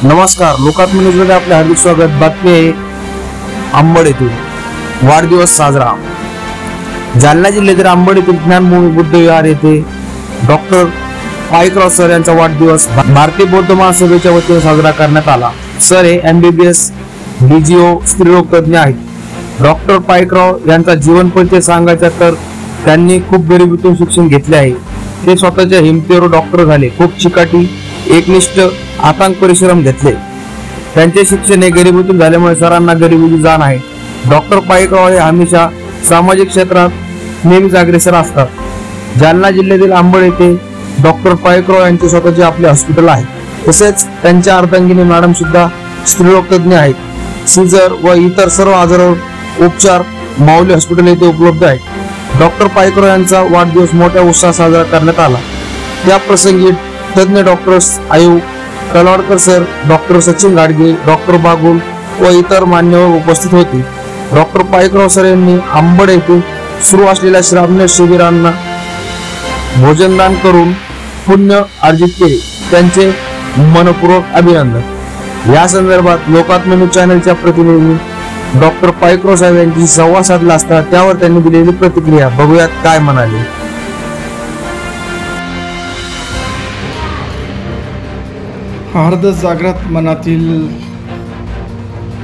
नमस्कार, लोकात्म न्यूजमध्ये आपले हार्दिक स्वागत। बातमी आहे अंबड येथील वाढदिवस साजरा। जालना जिल्ह्यातील अंबड येथील ज्ञानभूमी बुद्ध विहार येथे डॉक्टर पायकराव सर यांचा वाढदिवस भारतीय बौद्ध महासभेच्या वतीने साजरा करण्यात आला। सर हे MBBS DGO स्त्रीरोग तज्ञ आहेत। डॉक्टर पायकराव यांचा जीवन परिचय सांगायचा तर त्यांनी खूप गरिबीतून शिक्षण घेतले आहे। ते स्वतःच्या हिमतीवर डॉक्टर झाले। खूप चिकाटी, एकनिष्ठ, अथांग परिश्रम घेतले। त्यांचे शिक्षण हे गरिबीतून झाल्यामुळे सरांना गरिबीची जाण आहे। डॉक्टर पायकराव हे हमेशा सामाजिक क्षेत्रात नेहमीच अग्रेसर असतात। जालना जिल्ह्यातील अंबड येथे डॉक्टर पायकराव यांचे स्वतःचे आपले हॉस्पिटल आहे। तसेच त्यांच्या अर्धांगिनी मॅडम सुद्धा स्त्रीरोग तज्ञ आहेत। सीझर व इतर सर्व आजारावर उपचार माऊली हॉस्पिटल येथे उपलब्ध आहेत। डॉक्टर पायकराव यांचा वाढदिवस मोठ्या उत्साहात साजरा करण्यात आला। त्या प्रसंगी तज्ञ doctors Ayu Kalwadkar sir, doctor Sachin Gadge, doctor Bagul व इतर मान्यवर उपस्थित होते। डॉक्टर पायकराव सर यांनी अंबड येथे सुरू असलेल्या श्रावण शिबिरांना भोजनदान करून पुण्य अर्जित केले। त्यांचे मनपूर्वक अभिनंदन। या संदर्भात लोकात्म न्यूज चॅनलच्या प्रतिनिधींनी डॉक्टर पायकराव साहेब यांची संवाद साधला असता त्यावर त्यांनी दिलेली प्रतिक्रिया बघूयात काय म्हणाले। अर्ध जागृत मनातील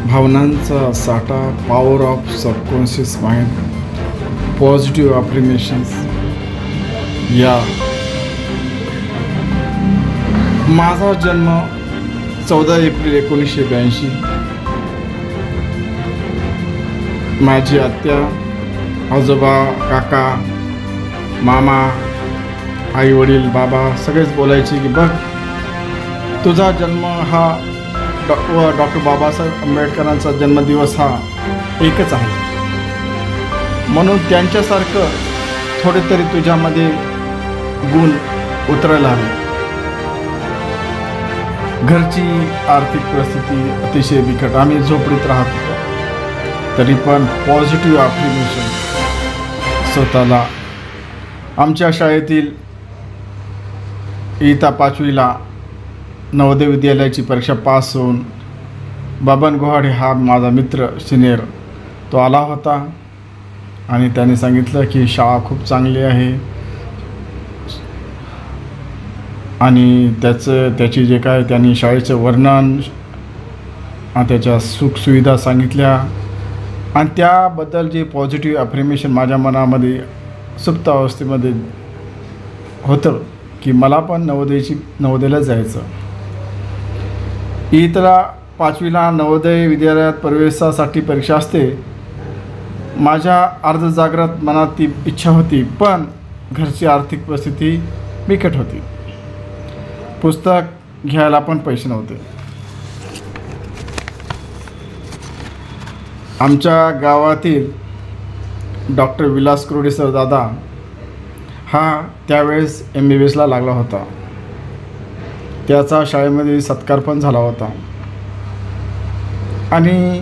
भावनांचा साठा, power of subconscious mind, positive affirmations या माझा जन्म 14 एप्रिल 1982। माझी आत्या, आजोबा, काका, मामा, आई वडील, बाबा सगळेच बोलायचे की बघ तुझा जन्म हा डॉक्टर बाबासाहेब आंबेडकरांचा जन्मदिवस हा एकच आहे, म्हणून त्यांच्यासारखं थोडे तरी तुझ्यामध्ये गुण उतरायला हवे। घरची आर्थिक परिस्थिती अतिशय बिकट, आम्ही झोपडीत राहत होतो, तरी पण पॉझिटिव्ह अफर्मेशन स्वतःला आमच्या शाळेतील इयत्ता 5वीला नवोदय विद्यालयाची परीक्षा पास होऊन बाबन गोहाडे हा माझा मित्र सिनियर तो आला होता आणि त्याने सांगितलं की शाळा खूप चांगली आहे आणि त्याची जे काय त्यांनी शाळेचं वर्णन त्याच्या सुखसुविधा सांगितल्या आणि त्याबद्दल जे पॉझिटिव्ह अफर्मेशन माझ्या मनामध्ये सुप्त अवस्थेमध्ये होतं की मला पण नवोदयला जायचं। इयत्ता 5वीला नवोदय विद्यालयात प्रवेशासाठी परीक्षा असते। माझ्या अर्धजागृत मनात ती इच्छा होती, पण घरची आर्थिक परिस्थिती बिकट होती, पुस्तक घ्यायला पण पैसे नव्हते। आमच्या गावातील डॉक्टर विलास कुरोडे सर दादा हा त्यावेळेस MBBSला लागला होता। त्याचा शाळेमध्ये सत्कार पण झाला होता आणि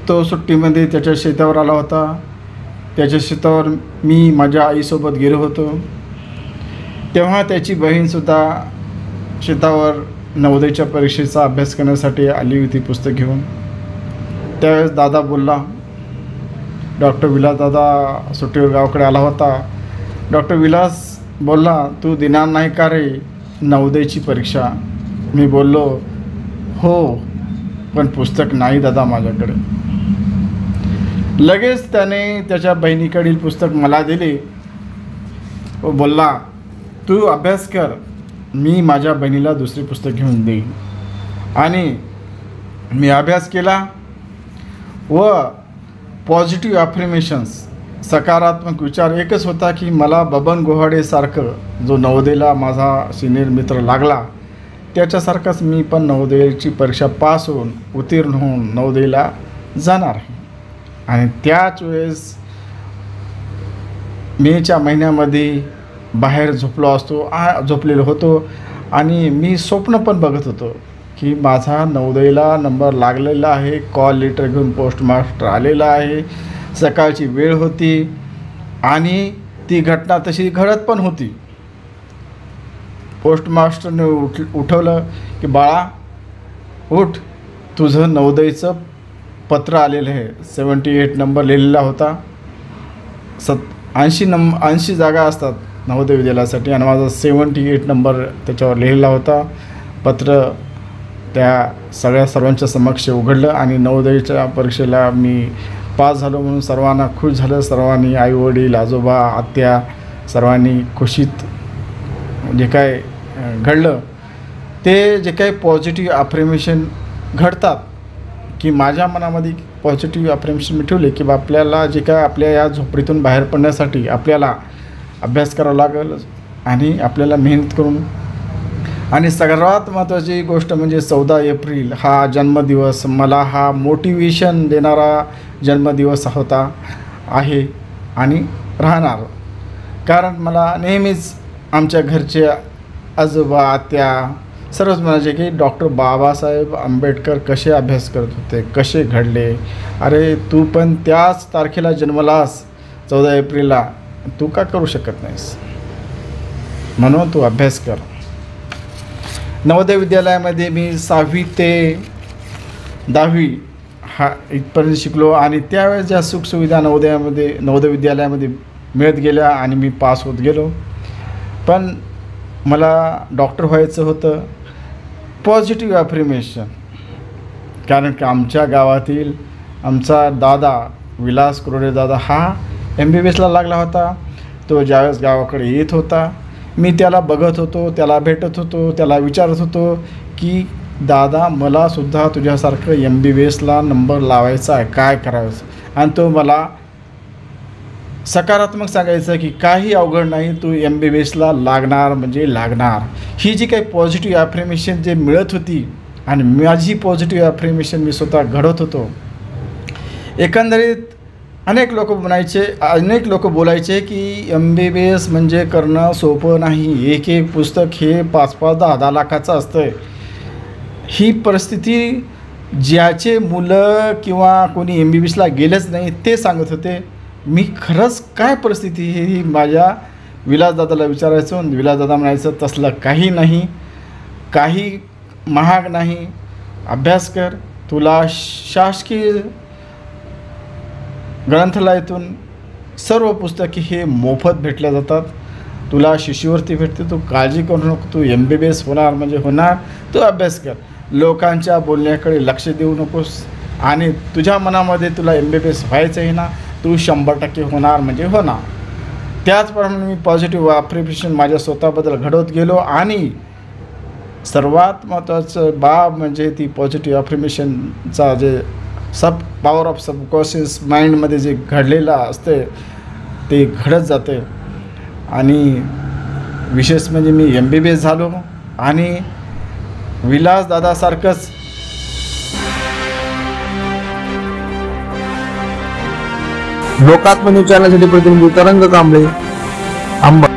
तो सुट्टीमध्ये त्याच्या शेतावर आला होता। त्याच्या शेतावर मी माझ्या आईसोबत गेलो होतो, तेव्हा त्याची बहीणसुद्धा शेतावर नवोदयच्या परीक्षेचा अभ्यास करण्यासाठी आली होती पुस्तक घेऊन। त्यावेळेस दादा बोलला, डॉक्टर विलास दादा सुट्टीवर गावाकडे आला होता। डॉक्टर विलास बोलला, तू देणार नाही का रे नवोदयची परीक्षा? मी बोललो, हो, पण पुस्तक नाही दादा माझ्याकडे। लगेच त्याने त्याच्या बहिणीकडील पुस्तक मला दिले व बोलला, तू अभ्यास कर, मी माझ्या बहिणीला दुसरे पुस्तक घेऊन देईन। आणि मी अभ्यास केला व पॉझिटिव्ह अफर्मेशन्स सकारात्मक विचार एकच होता की मला बबन गोहाडेसारखं जो नवोदयला माझा सिनियर मित्र लागला त्याच्यासारखाच मी पण नवोदयाची परीक्षा पास होऊन उत्तीर्ण होऊन नवोदयला जाणार आहे। आणि त्याच वेळेस मेच्या महिन्यामध्ये बाहेर झोपलेलो होतो आणि मी स्वप्न पण बघत होतो की माझा नवोदयला नंबर लागलेला आहे, कॉल लेटर घेऊन पोस्टमास्टर आलेला आहे, सकाळची वेळ होती आणि ती घटना तशी घडत पण होती। पोस्टमास्टरने उठवलं की बाळा उठ, तुझं नवोदयचं पत्र आलेलं आहे. 78 नंबर लिहिलेला होता. 80 जागा असतात नवोदय विद्यालयासाठी आणि माझा 78 नंबर त्याच्यावर लिहिलेला होता. पत्र त्या सर्वांच्या समक्ष उघडलं आणि नवोदयच्या परीक्षेला मी पास झालो म्हणून सर्वांना खुश झालं. सर्वांनी, आईवडील, आजोबा, आत्या, सर्वांनी खुशीत जे काय घडलं ते जे काही पॉझिटिव्ह अफ्र्मेशन घडतात की माझ्या मनामध्ये पॉझिटिव्ह अफ्र्मेशन मी ठेवले की आपल्याला जे काय आपल्या या झोपडीतून बाहेर पडण्यासाठी आपल्याला अभ्यास करावा लागेल आणि आपल्याला मेहनत करून. आणि सर्वात महत्त्वाची गोष्ट म्हणजे 14 एप्रिल हा जन्मदिवस मला हा मोटिवेशन देणारा जन्मदिवस आहे आणि राहणार. कारण मला नेहमीच आमच्या घरचे आजोबा, आत्या सर्वच म्हणायचे की डॉक्टर बाबासाहेब आंबेडकर कसे अभ्यास करत होते, कसे घडले. अरे तू पण त्याच तारखेला जन्मलास 14 एप्रिलला, तू का करू शकत नाहीस, म्हणून तू अभ्यास कर. नवोदय विद्यालयामध्ये मी 6वी ते 10वी हा इथपर्यंत शिकलो आणि त्यावेळेस ज्या सुखसुविधा नवोदय विद्यालयामध्ये मिळत गेल्या आणि मी पास होत गेलो. पण मला डॉक्टर व्हायचं होतं. पॉझिटिव्ह अफ्र्मेशन, कारण की आमच्या गावातील आमचा दादा विलास कुरोडे दादा हा MBBSला लागला होता. तो ज्यावेळेस गावाकडे येत होता मी त्याला बघत होतो, त्याला भेटत होतो, त्याला विचारत होतो की दादा मलासुद्धा तुझ्यासारखं MBBSला नंबर लावायचा आहे, काय करायचं. आणि तो मला सकारात्मक सांगायचं की काही अवघड नाही, तू MBBSला लागणार म्हणजे लागणार. ही जी काही पॉझिटिव्ह अफ्र्मेशन जे मिळत होती आणि माझी पॉझिटिव्ह अफ्र्मेशन मी स्वतः घडत होतो. एकंदरीत अनेक लोक बोलायचे की MBBS म्हणजे करणं सोपं नाही, एक पुस्तक हे 5-5, 10-10 लाखाचं असतं. ही परिस्थिती ज्याचे मुलं किंवा कोणी MBBSला गेलेच नाही ते सांगत होते. मी खरंच काय परिस्थिती ही माझ्या विलासदादाला विचारायचो. विलासदादा म्हणायचं तसलं काही नाही, काही महाग नाही, अभ्यास कर, तुला शासकीय ग्रंथालयातून सर्व पुस्तके हे मोफत भेटल्या जातात, तुला शिष्यवृत्ती भेटते, तू काळजी करू नको, तू MBBS होणार म्हणजे होणार, तू अभ्यास कर. लोकांच्या बोलण्याकडे लक्ष देऊ नकोस आणि तुझ्या मनामध्ये तुला MBBS व्हायचं आहे ना, तू 100% होणार म्हणजे होणार. त्याचप्रमाणे मी पॉझिटिव्ह अफ्र्मेशन माझ्या स्वतःबद्दल घडवत गेलो आणि सर्वात महत्त्वाचं बाब म्हणजे ती पॉझिटिव्ह अफ्र्मेशनचा जे पॉवर ऑफ सबकॉन्शियस माइंडमध्ये जे घडलेलं असते ते घडत जाते. आणि विशेष म्हणजे मी MBBS झालो आणि विलासदादासारखंच लोकात्मक न्यूज चॅनलसाठी प्रतिनिधी तरंग कांबळे, अंबड.